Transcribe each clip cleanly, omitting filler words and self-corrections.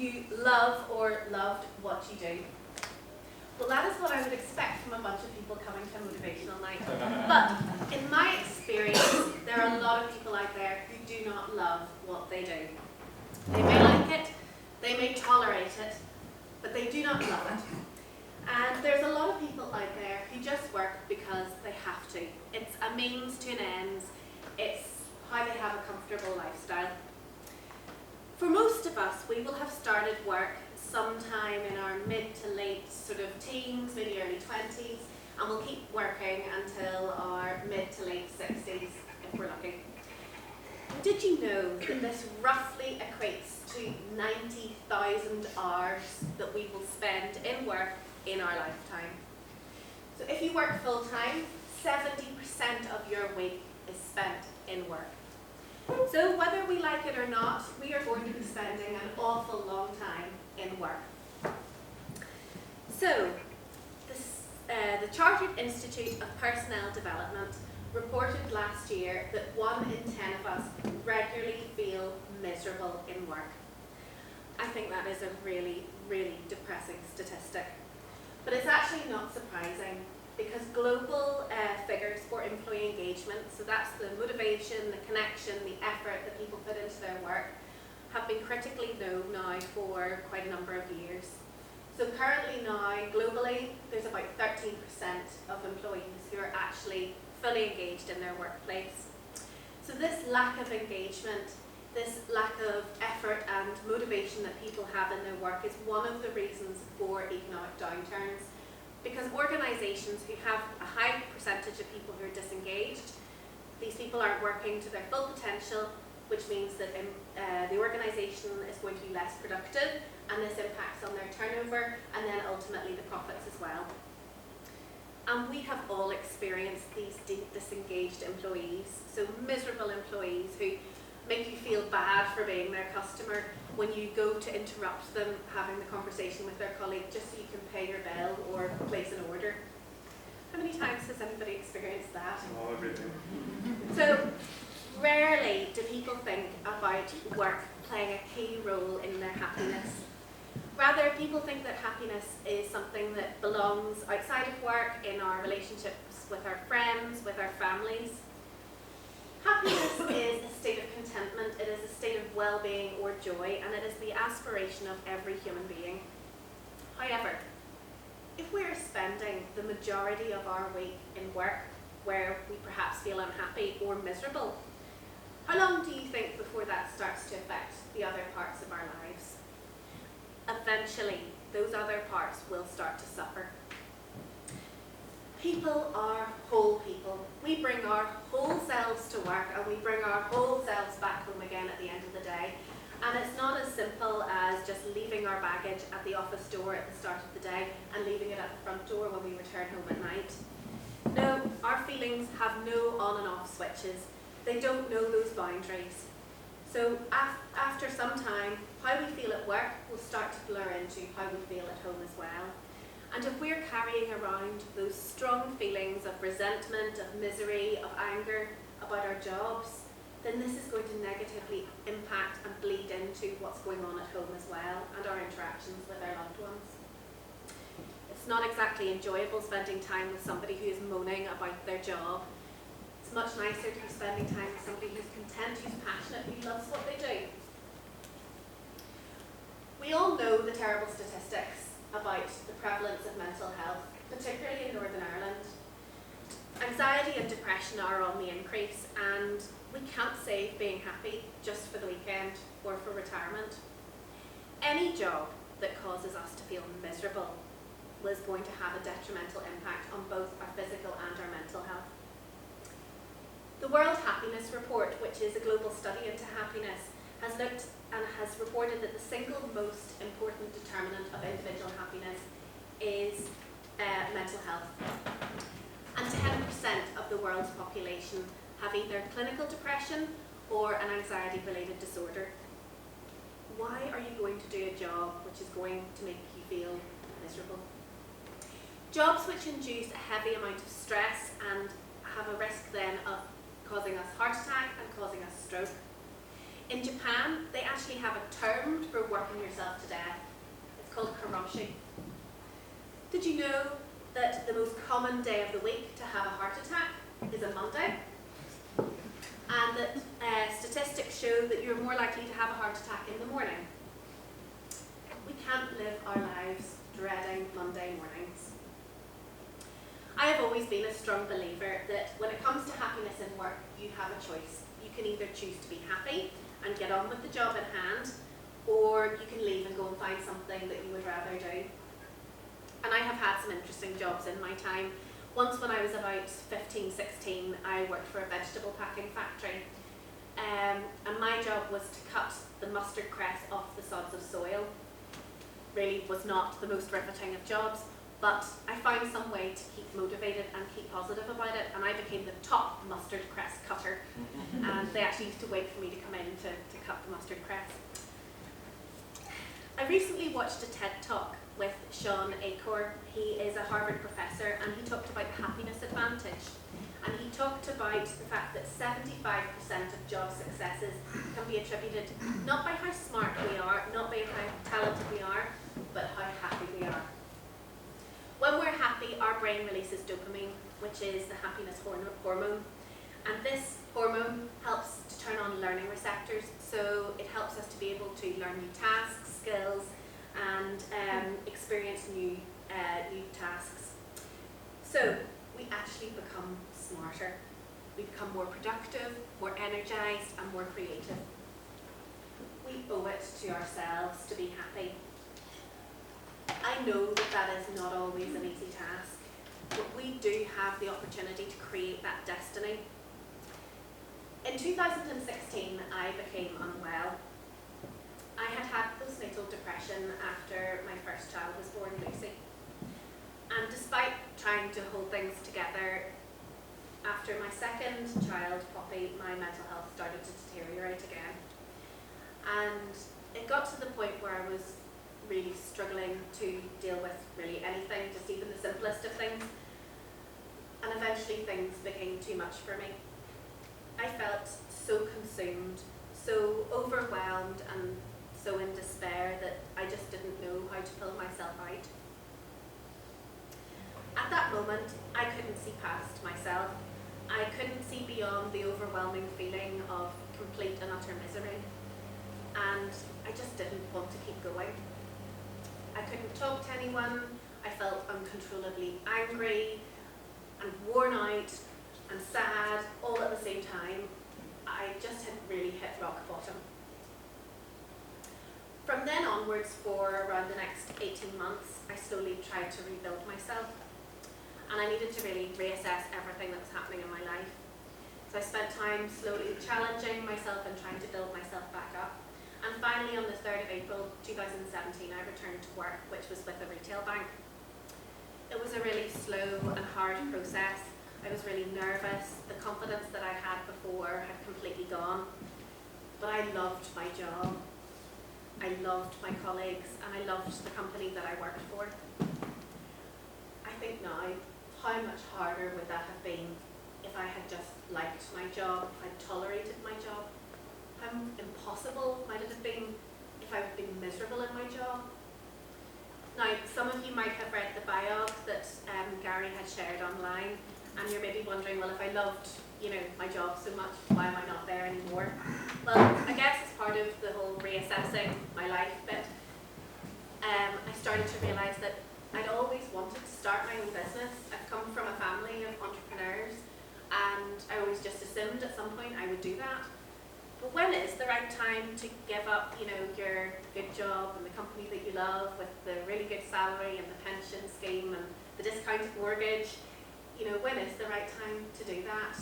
you love or loved what you do? Well, that is what I would expect from a bunch of people coming to a motivational night. But in my experience, there are a lot of people out there who do not love what they do. They may like it, they may tolerate it, but they do not love it. And there's a lot of people out there who just work because they have to. It's a means to an end. It's how they have a comfortable lifestyle. For most of us, we will have started work sometime in our mid to late sort of teens, maybe early 20s, and we'll keep working until our mid to late 60s if we're lucky. Did you know that this roughly equates to 90,000 hours that we will spend in work in our lifetime? So if you work full time, 70% of your week is spent in work. So whether we like it or not, we are going to be spending an awful long time in work. So, the Chartered Institute of Personnel Development reported last year that 1 in 10 of us regularly feel miserable in work. I think that is a really, really depressing statistic. But it's actually not surprising, because global figures for employee engagement, so that's the motivation, the connection, the effort that people put into their work, have been critically low now for quite a number of years. So currently now, globally, there's about 13% of employees who are actually fully engaged in their workplace. So this lack of engagement, this lack of effort and motivation that people have in their work is one of the reasons for economic downturns. Because organisations who have a high percentage of people who are disengaged, these people aren't working to their full potential, which means that the organisation is going to be less productive, and this impacts on their turnover and then ultimately the profits as well. And we have all experienced these disengaged employees, so miserable employees who make you feel bad for being their customer when you go to interrupt them having the conversation with their colleague just so you can pay your bill or place an order. How many times has anybody experienced that? Oh, everything. So rarely do people think about work playing a key role in their happiness. Rather, people think that happiness is something that belongs outside of work, in our relationships with our friends, with our families. Happiness is a state of contentment, it is a state of well-being or joy, and it is the aspiration of every human being. However, if we are spending the majority of our week in work where we perhaps feel unhappy or miserable, how long do you think before that starts to affect the other parts of our lives? Eventually, those other parts will start to suffer. People are whole people. We bring our whole selves to work and we bring our whole selves back home again at the end of the day. And it's not as simple as just leaving our baggage at the office door at the start of the day and leaving it at the front door when we return home at night. No, our feelings have no on and off switches. They don't know those boundaries. So after some time, how we feel at work will start to blur into how we feel at home as well. And if we're carrying around those strong feelings of resentment, of misery, of anger about our jobs, then this is going to negatively impact and bleed into what's going on at home as well and our interactions with our loved ones. It's not exactly enjoyable spending time with somebody who is moaning about their job. It's much nicer to be spending time with somebody who's content, who's passionate, who loves what they do. We all know the terrible statistics about the prevalence of mental health, particularly in Northern Ireland. Anxiety and depression are on the increase, and we can't save being happy just for the weekend or for retirement. Any job that causes us to feel miserable was going to have a detrimental impact on both our physical and our mental health. The World Happiness Report, which is a global study into happiness, has looked and has reported that the single most important determinant of individual happiness is mental health. And 10% of the world's population have either clinical depression or an anxiety-related disorder. Why are you going to do a job which is going to make you feel miserable? Jobs which induce a heavy amount of stress and have a risk then of causing us heart attack and causing us stroke. In Japan, they actually have a term for working yourself to death. It's called karoshi. Did you know that the most common day of the week to have a heart attack is a Monday? And that statistics show that you're more likely to have a heart attack in the morning. We can't live our lives dreading Monday mornings. I have always been a strong believer that when it comes to happiness in work, you have a choice. You can either choose to be happy and get on with the job in hand, or you can leave and go and find something that you would rather do. And I have had some interesting jobs in my time. Once when I was about 15, 16, I worked for a vegetable packing factory. And my job was to cut the mustard cress off the sods of soil. Really was not the most riveting of jobs, but I found some way to keep motivated and keep positive about it, and I became the top mustard cress cutter. And they actually used to wait for me to come in to cut the mustard cress. I recently watched a TED Talk with Sean Acor. He is a Harvard professor, and he talked about the happiness advantage. And he talked about the fact that 75% of job successes can be attributed not by how smart we are, not by how talented we are, but how happy we are. When we're happy, our brain releases dopamine, which is the happiness hormone. And this hormone helps to turn on learning receptors, so it helps us to be able to learn new tasks, skills, and experience new tasks. So we actually become smarter. We become more productive, more energized, and more creative. We owe it to ourselves to be happy. I know that that is not always an easy task, but we do have the opportunity to create that destiny. In 2016, I became unwell. I had had postnatal depression after my first child was born, Lucy. And despite trying to hold things together, after my second child, Poppy, my mental health started to deteriorate again. And it got to the point where I was really struggling to deal with really anything, just even the simplest of things. And eventually things became too much for me. I felt so consumed, so overwhelmed, and so in despair that I just didn't know how to pull myself out. At that moment, I couldn't see past myself. I couldn't see beyond the overwhelming feeling of complete and utter misery. And I just didn't want to keep going. I couldn't talk to anyone. I felt uncontrollably angry and worn out and sad all at the same time. I just had really hit rock bottom. From then onwards, for around the next 18 months, I slowly tried to rebuild myself. And I needed to really reassess everything that was happening in my life. So I spent time slowly challenging myself and trying to build myself back up. And finally, on the 3rd of April 2017, I returned to work, which was with a retail bank. It was a really slow and hard process. I was really nervous. The confidence that I had before had completely gone. But I loved my job. I loved my colleagues, and I loved the company that I worked for. I think now, how much harder would that have been if I had just liked my job, if I'd tolerated my job? How impossible might it have been if I'd been miserable in my job? Now, some of you might have read the biog that Gary had shared online, and you're maybe wondering, well, if I loved, my job so much, why am I not there anymore? Well, I guess it's part of the whole reassessing my life bit. I started to realise that I'd always wanted to start my own business. I've come from a family of entrepreneurs, and I always just assumed at some point I would do that. But when is the right time to give up, your good job and the company that you love with the really good salary and the pension scheme and the discounted mortgage? When is the right time to do that,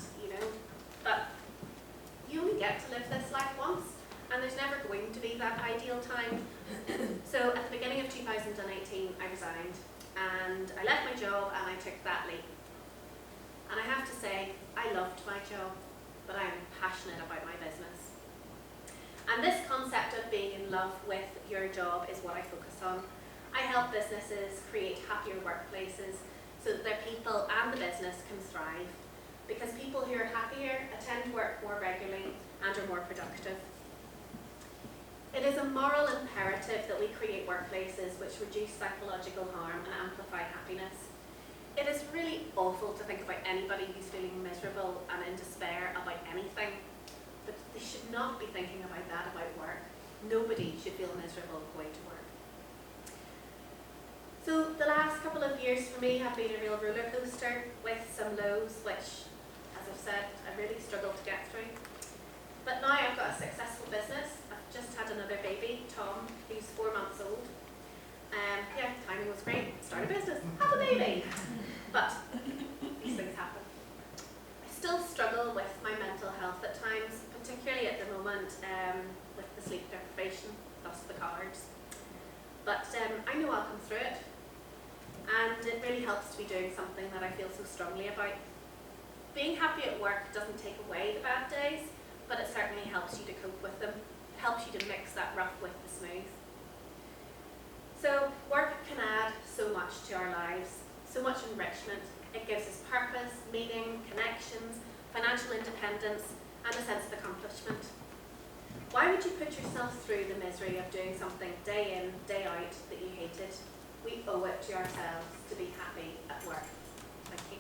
But you only get to live this life once, and there's never going to be that ideal time. So at the beginning of 2018, I resigned, and I left my job and I took that leap. And I have to say, I loved my job, but I am passionate about my business. And this concept of being in love with your job is what I focus on. I help businesses create happier workplaces so that their people and the business can thrive. Because people who are happier attend work more regularly and are more productive. It is a moral imperative that we create workplaces which reduce psychological harm and amplify happiness. It is really awful to think about anybody who's feeling miserable and in despair about anything, but they should not be thinking about that about work. Nobody should feel miserable going to work. So the last couple of years for me have been a real roller coaster with some lows, which, as I've said, I really struggled to get through. But now I've got a successful business. I've just had another baby, Tom, who's 4 months old. Yeah, timing was great. Start a business, have a baby. But these things happen. I still struggle with my mental health at times, particularly at the moment with the sleep deprivation, thus the cards. But I know I'll come through it. And it really helps to be doing something that I feel so strongly about. Being happy at work doesn't take away the bad days, but it certainly helps you to cope with them. It helps you to mix that rough with the smooth. So work can add so much to our lives, so much enrichment. It gives us purpose, meaning, connections, financial independence, and a sense of accomplishment. Why would you put yourself through the misery of doing something day in, day out that you hated? We owe it to ourselves to be happy at work. Thank you.